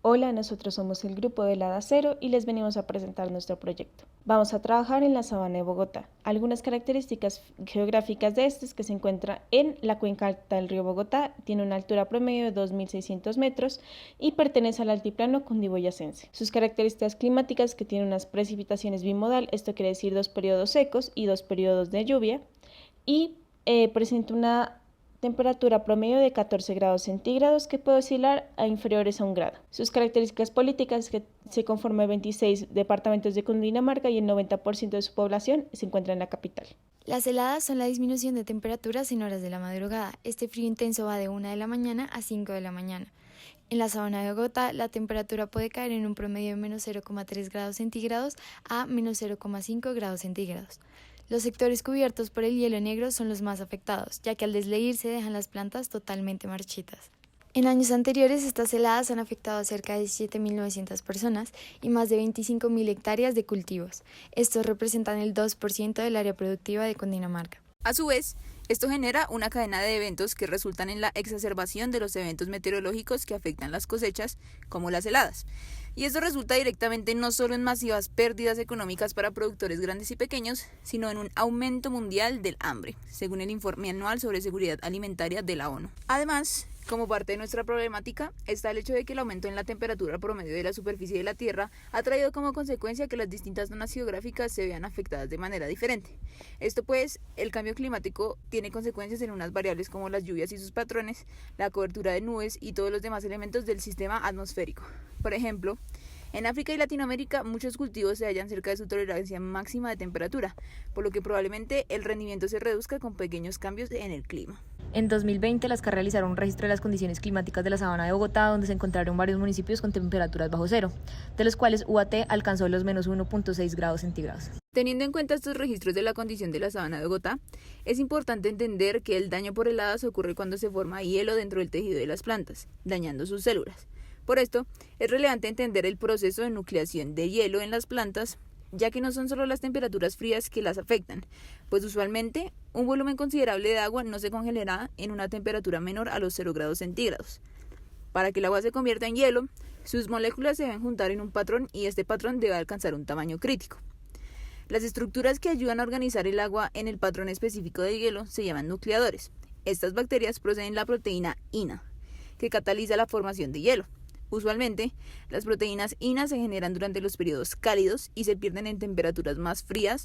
Hola, nosotros somos el grupo de Helada Cero y les venimos a presentar nuestro proyecto. Vamos a trabajar en la sabana de Bogotá. Algunas características geográficas de este es que se encuentra en la cuenca alta del río Bogotá, tiene una altura promedio de 2.600 metros y pertenece al altiplano cundiboyacense. Sus características climáticas que tiene unas precipitaciones bimodal, esto quiere decir 2 periodos secos y 2 periodos de lluvia, y presenta una temperatura promedio de 14 grados centígrados que puede oscilar a inferiores a 1 grado. Sus características políticas es que se conforma de 26 departamentos de Cundinamarca y el 90% de su población se encuentra en la capital. Las heladas son la disminución de temperaturas en horas de la madrugada. Este frío intenso va de 1 de la mañana a 5 de la mañana. En la sabana de Bogotá, la temperatura puede caer en un promedio de menos 0,3 grados centígrados a menos 0,5 grados centígrados. Los sectores cubiertos por el hielo negro son los más afectados, ya que al desleírse dejan las plantas totalmente marchitas. En años anteriores, estas heladas han afectado a cerca de 7.900 personas y más de 25.000 hectáreas de cultivos. Estos representan el 2% del área productiva de Cundinamarca. A su vez, esto genera una cadena de eventos que resultan en la exacerbación de los eventos meteorológicos que afectan las cosechas, como las heladas. Y esto resulta directamente no solo en masivas pérdidas económicas para productores grandes y pequeños, sino en un aumento mundial del hambre, según el informe anual sobre seguridad alimentaria de la ONU. Además, como parte de nuestra problemática, está el hecho de que el aumento en la temperatura promedio de la superficie de la Tierra ha traído como consecuencia que las distintas zonas geográficas se vean afectadas de manera diferente. Esto pues, el cambio climático tiene consecuencias en unas variables como las lluvias y sus patrones, la cobertura de nubes y todos los demás elementos del sistema atmosférico. Por ejemplo, en África y Latinoamérica muchos cultivos se hallan cerca de su tolerancia máxima de temperatura, por lo que probablemente el rendimiento se reduzca con pequeños cambios en el clima. En 2020, las CAR realizaron un registro de las condiciones climáticas de la sabana de Bogotá, donde se encontraron varios municipios con temperaturas bajo cero, de los cuales UAT alcanzó los menos 1,6 grados centígrados. Teniendo en cuenta estos registros de la condición de la sabana de Bogotá, es importante entender que el daño por heladas ocurre cuando se forma hielo dentro del tejido de las plantas, dañando sus células. Por esto, es relevante entender el proceso de nucleación de hielo en las plantas, ya que no son solo las temperaturas frías que las afectan, pues usualmente un volumen considerable de agua no se congelará en una temperatura menor a los 0 grados centígrados. Para que el agua se convierta en hielo, sus moléculas se deben juntar en un patrón y este patrón debe alcanzar un tamaño crítico. Las estructuras que ayudan a organizar el agua en el patrón específico del hielo se llaman nucleadores. Estas bacterias proceden de la proteína INA, que cataliza la formación de hielo. Usualmente, las proteínas INA se generan durante los periodos cálidos y se pierden en temperaturas más frías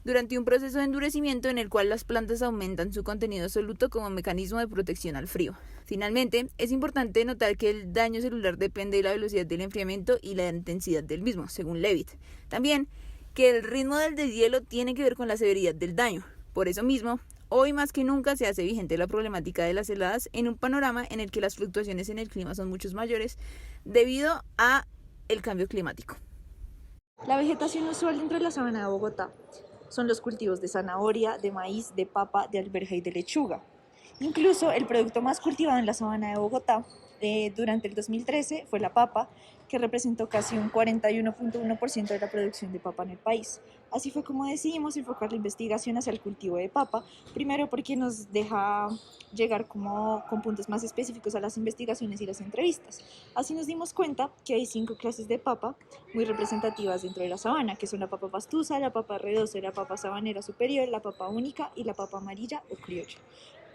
durante un proceso de endurecimiento en el cual las plantas aumentan su contenido absoluto como mecanismo de protección al frío. Finalmente, es importante notar que el daño celular depende de la velocidad del enfriamiento y la intensidad del mismo, según Levitt. También, que el ritmo del deshielo tiene que ver con la severidad del daño. Por eso mismo, hoy más que nunca se hace vigente la problemática de las heladas en un panorama en el que las fluctuaciones en el clima son mucho mayores debido a el cambio climático. La vegetación usual dentro de la sabana de Bogotá son los cultivos de zanahoria, de maíz, de papa, de alberja y de lechuga. Incluso el producto más cultivado en la sabana de Bogotá durante el 2013 fue la papa, que representó casi un 41,1% de la producción de papa en el país. Así fue como decidimos enfocar la investigación hacia el cultivo de papa, primero porque nos deja llegar como con puntos más específicos a las investigaciones y las entrevistas. Así nos dimos cuenta que hay 5 clases de papa muy representativas dentro de la sabana, que son la papa pastusa, la papa redosa, la papa sabanera superior, la papa única y la papa amarilla o criolla.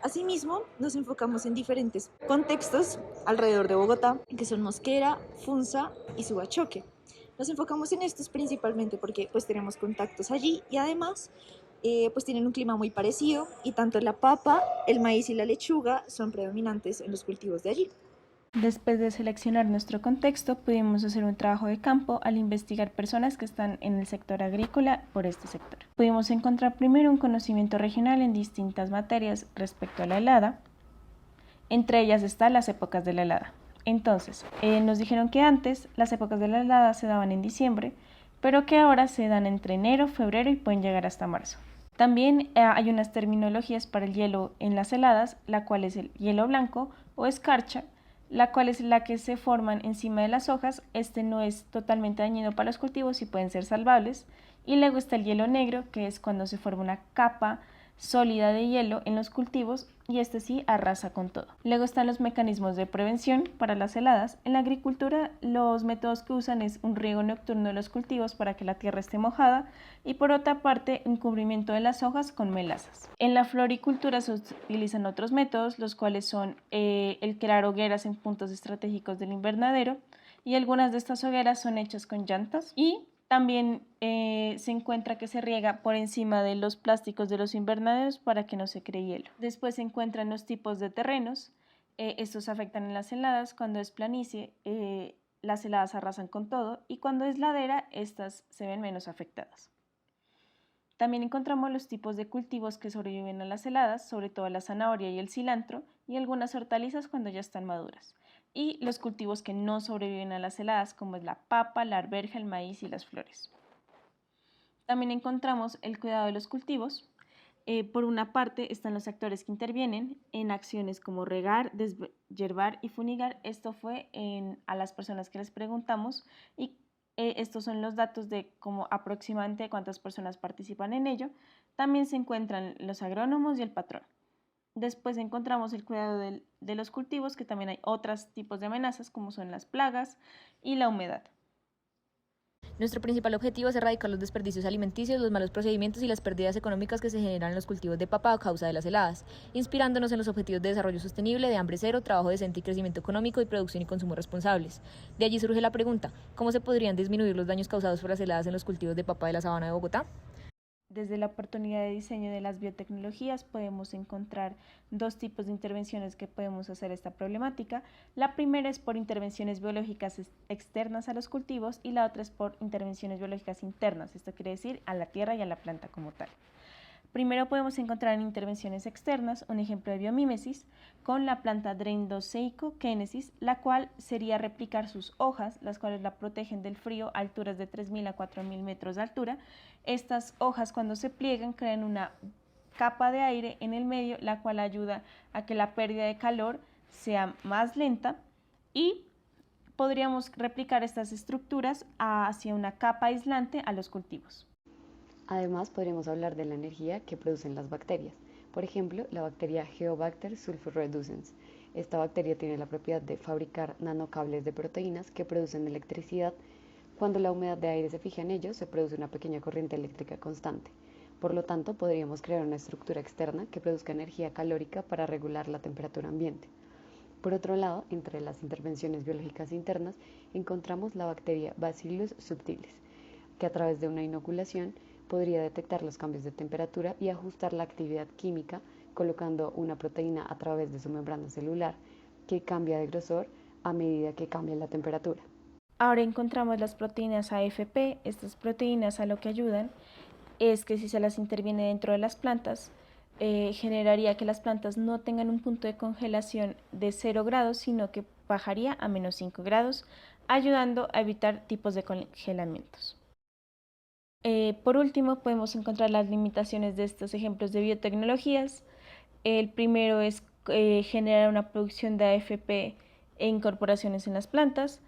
Asimismo, nos enfocamos en diferentes contextos alrededor de Bogotá, que son Mosquera, Funza y Subachoque. Nos enfocamos en estos principalmente porque pues tenemos contactos allí y además pues tienen un clima muy parecido y tanto la papa, el maíz y la lechuga son predominantes en los cultivos de allí. Después de seleccionar nuestro contexto, pudimos hacer un trabajo de campo al investigar personas que están en el sector agrícola por este sector. Pudimos encontrar primero un conocimiento regional en distintas materias respecto a la helada. Entre ellas están las épocas de la helada. Entonces, nos dijeron que antes las épocas de la helada se daban en diciembre, pero que ahora se dan entre enero, febrero y pueden llegar hasta marzo. También hay unas terminologías para el hielo en las heladas, la cual es el hielo blanco o escarcha, la cual es la que se forman encima de las hojas. Este no es totalmente dañino para los cultivos y pueden ser salvables. Y luego está el hielo negro, que es cuando se forma una capa sólida de hielo en los cultivos y este sí arrasa con todo. Luego están los mecanismos de prevención para las heladas. En la agricultura los métodos que usan es un riego nocturno de los cultivos para que la tierra esté mojada y por otra parte un cubrimiento de las hojas con melazas. En la floricultura se utilizan otros métodos, los cuales son el crear hogueras en puntos estratégicos del invernadero y algunas de estas hogueras son hechas con llantas y también se encuentra que se riega por encima de los plásticos de los invernaderos para que no se cree hielo. Después se encuentran los tipos de terrenos. Estos afectan en las heladas. Cuando es planicie, las heladas arrasan con todo y cuando es ladera, estas se ven menos afectadas. También encontramos los tipos de cultivos que sobreviven a las heladas, sobre todo la zanahoria y el cilantro, y algunas hortalizas cuando ya están maduras. Y los cultivos que no sobreviven a las heladas, como es la papa, la arveja, el maíz y las flores. También encontramos el cuidado de los cultivos. Por una parte están los actores que intervienen en acciones como regar, deshiervar y fumigar. Esto fue a las personas que les preguntamos y estos son los datos de cómo aproximadamente cuántas personas participan en ello. También se encuentran los agrónomos y el patrón. Después encontramos el cuidado de los cultivos, que también hay otros tipos de amenazas como son las plagas y la humedad. Nuestro principal objetivo es erradicar los desperdicios alimenticios, los malos procedimientos y las pérdidas económicas que se generan en los cultivos de papa a causa de las heladas, inspirándonos en los objetivos de desarrollo sostenible, de hambre cero, trabajo decente y crecimiento económico y producción y consumo responsables. De allí surge la pregunta, ¿cómo se podrían disminuir los daños causados por las heladas en los cultivos de papa de la sabana de Bogotá? Desde la oportunidad de diseño de las biotecnologías podemos encontrar dos tipos de intervenciones que podemos hacer a esta problemática. La primera es por intervenciones biológicas externas a los cultivos y la otra es por intervenciones biológicas internas, esto quiere decir a la tierra y a la planta como tal. Primero podemos encontrar en intervenciones externas un ejemplo de biomímesis con la planta Dendroseico-Kenesis, la cual sería replicar sus hojas, las cuales la protegen del frío a alturas de 3.000 a 4.000 metros de altura. Estas hojas cuando se pliegan crean una capa de aire en el medio, la cual ayuda a que la pérdida de calor sea más lenta y podríamos replicar estas estructuras hacia una capa aislante a los cultivos. Además, podríamos hablar de la energía que producen las bacterias. Por ejemplo, la bacteria Geobacter sulfureducens. Esta bacteria tiene la propiedad de fabricar nanocables de proteínas que producen electricidad. Cuando la humedad de aire se fija en ellos, se produce una pequeña corriente eléctrica constante. Por lo tanto, podríamos crear una estructura externa que produzca energía calórica para regular la temperatura ambiente. Por otro lado, entre las intervenciones biológicas internas, encontramos la bacteria Bacillus subtilis, que a través de una inoculación podría detectar los cambios de temperatura y ajustar la actividad química colocando una proteína a través de su membrana celular que cambia de grosor a medida que cambia la temperatura. Ahora encontramos las proteínas AFP. Estas proteínas a lo que ayudan es que si se las interviene dentro de las plantas, generaría que las plantas no tengan un punto de congelación de 0 grados, sino que bajaría a menos 5 grados, ayudando a evitar tipos de congelamientos. Por último, podemos encontrar las limitaciones de estos ejemplos de biotecnologías. El primero es generar una producción de AFP e incorporaciones en las plantas.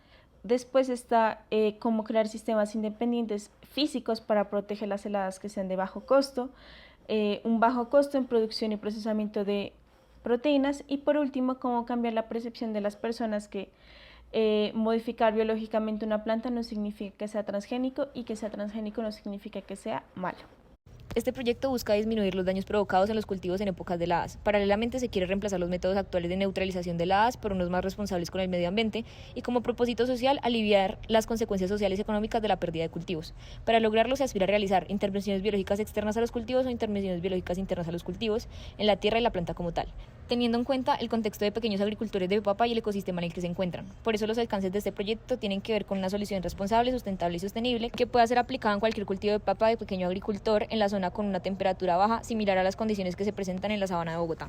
Después está cómo crear sistemas independientes físicos para proteger las heladas que sean de bajo costo, un bajo costo en producción y procesamiento de proteínas y por último, cómo cambiar la percepción de las personas que modificar biológicamente una planta no significa que sea transgénico y que sea transgénico no significa que sea malo. Este proyecto busca disminuir los daños provocados en los cultivos en épocas de heladas. Paralelamente se quiere reemplazar los métodos actuales de neutralización de heladas por unos más responsables con el medio ambiente y como propósito social aliviar las consecuencias sociales y económicas de la pérdida de cultivos. Para lograrlo se aspira a realizar intervenciones biológicas externas a los cultivos o intervenciones biológicas internas a los cultivos en la tierra y la planta como tal, teniendo en cuenta el contexto de pequeños agricultores de papa y el ecosistema en el que se encuentran. Por eso los alcances de este proyecto tienen que ver con una solución responsable, sustentable y sostenible que pueda ser aplicada en cualquier cultivo de papa de pequeño agricultor en la zona con una temperatura baja, similar a las condiciones que se presentan en la sabana de Bogotá.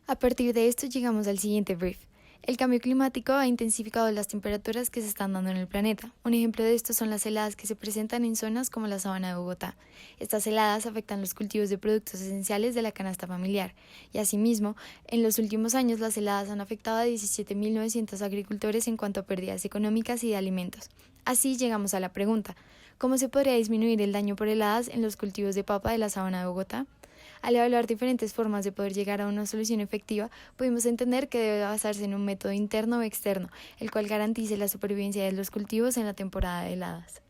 A partir de esto llegamos al siguiente brief. El cambio climático ha intensificado las temperaturas que se están dando en el planeta. Un ejemplo de esto son las heladas que se presentan en zonas como la sabana de Bogotá. Estas heladas afectan los cultivos de productos esenciales de la canasta familiar y asimismo, en los últimos años las heladas han afectado a 17.900 agricultores en cuanto a pérdidas económicas y de alimentos. Así llegamos a la pregunta, ¿cómo se podría disminuir el daño por heladas en los cultivos de papa de la sabana de Bogotá? Al evaluar diferentes formas de poder llegar a una solución efectiva, pudimos entender que debe basarse en un método interno o externo, el cual garantice la supervivencia de los cultivos en la temporada de heladas.